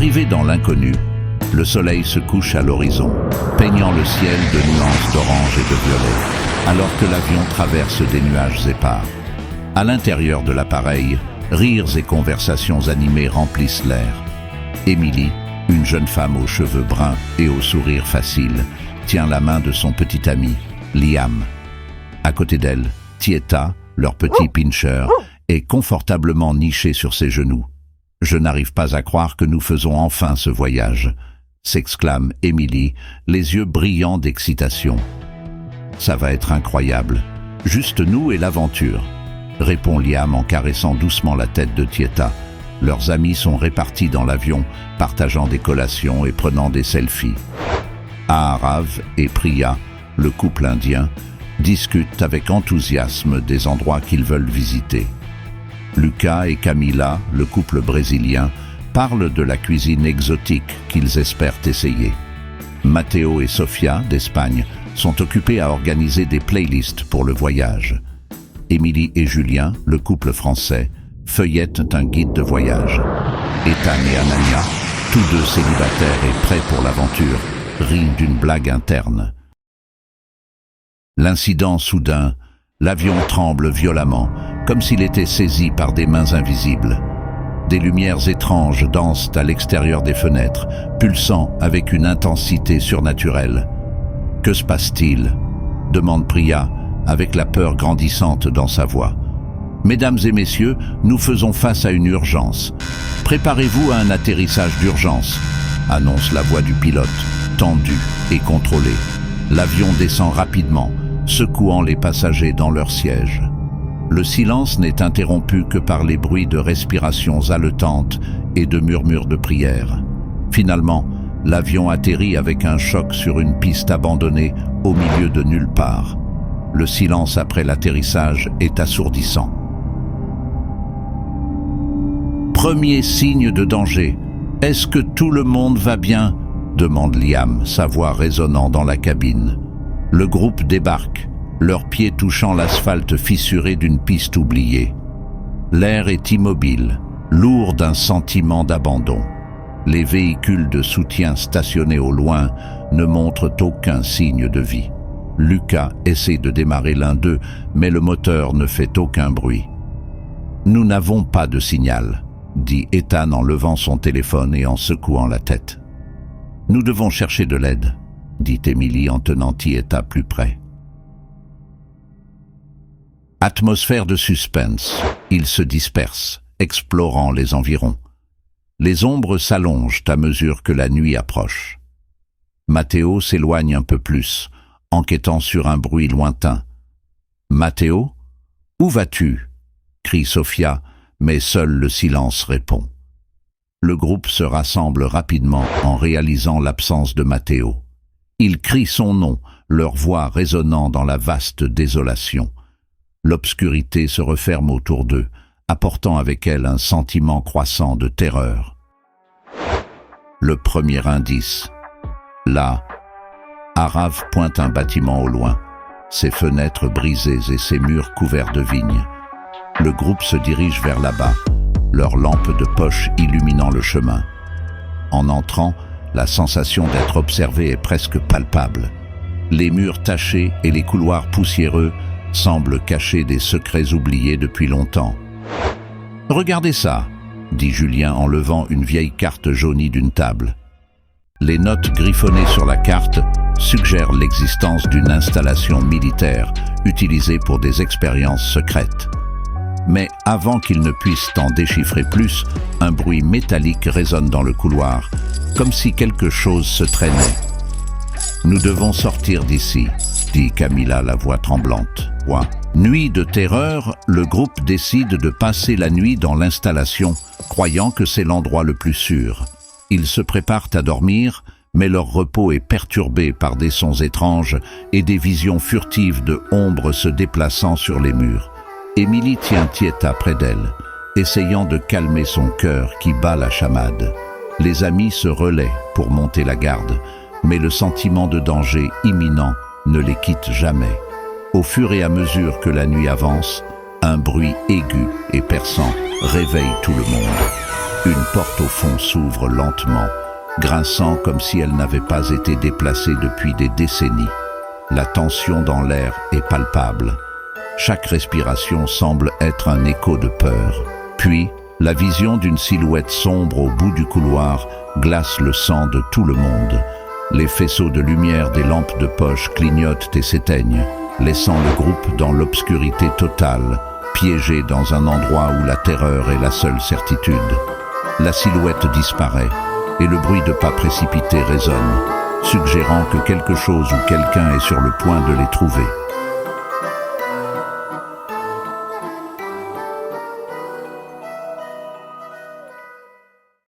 Arrivé dans l'inconnu, le soleil se couche à l'horizon, peignant le ciel de nuances d'orange et de violet, alors que l'avion traverse des nuages épars. À l'intérieur de l'appareil, rires et conversations animées remplissent l'air. Émilie, une jeune femme aux cheveux bruns et au sourire facile, tient la main de son petit ami, Liam. À côté d'elle, Tieta, leur petit pincher, est confortablement niché sur ses genoux. « Je n'arrive pas à croire que nous faisons enfin ce voyage », s'exclame Émilie, les yeux brillants d'excitation. « Ça va être incroyable. Juste nous et l'aventure », répond Liam en caressant doucement la tête de Tieta. Leurs amis sont répartis dans l'avion, partageant des collations et prenant des selfies. Aarav et Priya, le couple indien, discutent avec enthousiasme des endroits qu'ils veulent visiter. Lucas et Camila, le couple brésilien, parlent de la cuisine exotique qu'ils espèrent essayer. Matteo et Sofia, d'Espagne, sont occupés à organiser des playlists pour le voyage. Émilie et Julien, le couple français, feuillettent un guide de voyage. Ethan et Anania, tous deux célibataires et prêts pour l'aventure, rient d'une blague interne. L'incident soudain, l'avion tremble violemment, comme s'il était saisi par des mains invisibles. Des lumières étranges dansent à l'extérieur des fenêtres, pulsant avec une intensité surnaturelle. « Que se passe-t-il » demande Priya, avec la peur grandissante dans sa voix. « Mesdames et messieurs, nous faisons face à une urgence. Préparez-vous à un atterrissage d'urgence », annonce la voix du pilote, tendue et contrôlée. L'avion descend rapidement, secouant les passagers dans leurs sièges. Le silence n'est interrompu que par les bruits de respirations haletantes et de murmures de prières. Finalement, l'avion atterrit avec un choc sur une piste abandonnée au milieu de nulle part. Le silence après l'atterrissage est assourdissant. Premier signe de danger. « Est-ce que tout le monde va bien ?» demande Liam, sa voix résonnant dans la cabine. Le groupe débarque, leurs pieds touchant l'asphalte fissuré d'une piste oubliée. L'air est immobile, lourd d'un sentiment d'abandon. Les véhicules de soutien stationnés au loin ne montrent aucun signe de vie. Lucas essaie de démarrer l'un d'eux, mais le moteur ne fait aucun bruit. « Nous n'avons pas de signal », dit Ethan en levant son téléphone et en secouant la tête. « Nous devons chercher de l'aide », dit Émilie en tenant Tieta plus près. Atmosphère de suspense. Ils se dispersent, explorant les environs. Les ombres s'allongent à mesure que la nuit approche. Matteo s'éloigne un peu plus, enquêtant sur un bruit lointain. « Matteo, où vas-tu » crie Sofia, mais seul le silence répond. Le groupe se rassemble rapidement en réalisant l'absence de Matteo. Ils crient son nom, leur voix résonnant dans la vaste désolation. L'obscurité se referme autour d'eux, apportant avec elle un sentiment croissant de terreur. Le premier indice. Là, Aarav pointe un bâtiment au loin, ses fenêtres brisées et ses murs couverts de vignes. Le groupe se dirige vers là-bas, leurs lampes de poche illuminant le chemin. En entrant, la sensation d'être observé est presque palpable. Les murs tachés et les couloirs poussiéreux semblent cacher des secrets oubliés depuis longtemps. « Regardez ça !» dit Julien en levant une vieille carte jaunie d'une table. Les notes griffonnées sur la carte suggèrent l'existence d'une installation militaire utilisée pour des expériences secrètes. Mais avant qu'ils ne puissent en déchiffrer plus, un bruit métallique résonne dans le couloir, comme si quelque chose se traînait. « Nous devons sortir d'ici », dit Camila, la voix tremblante. Nuit de terreur, le groupe décide de passer la nuit dans l'installation, croyant que c'est l'endroit le plus sûr. Ils se préparent à dormir, mais leur repos est perturbé par des sons étranges et des visions furtives de ombres se déplaçant sur les murs. Émilie tient Tieta près d'elle, essayant de calmer son cœur qui bat la chamade. Les amis se relaient pour monter la garde, mais le sentiment de danger imminent ne les quitte jamais. Au fur et à mesure que la nuit avance, un bruit aigu et perçant réveille tout le monde. Une porte au fond s'ouvre lentement, grinçant comme si elle n'avait pas été déplacée depuis des décennies. La tension dans l'air est palpable. Chaque respiration semble être un écho de peur. Puis, la vision d'une silhouette sombre au bout du couloir glace le sang de tout le monde. Les faisceaux de lumière des lampes de poche clignotent et s'éteignent, laissant le groupe dans l'obscurité totale, piégé dans un endroit où la terreur est la seule certitude. La silhouette disparaît, et le bruit de pas précipités résonne, suggérant que quelque chose ou quelqu'un est sur le point de les trouver.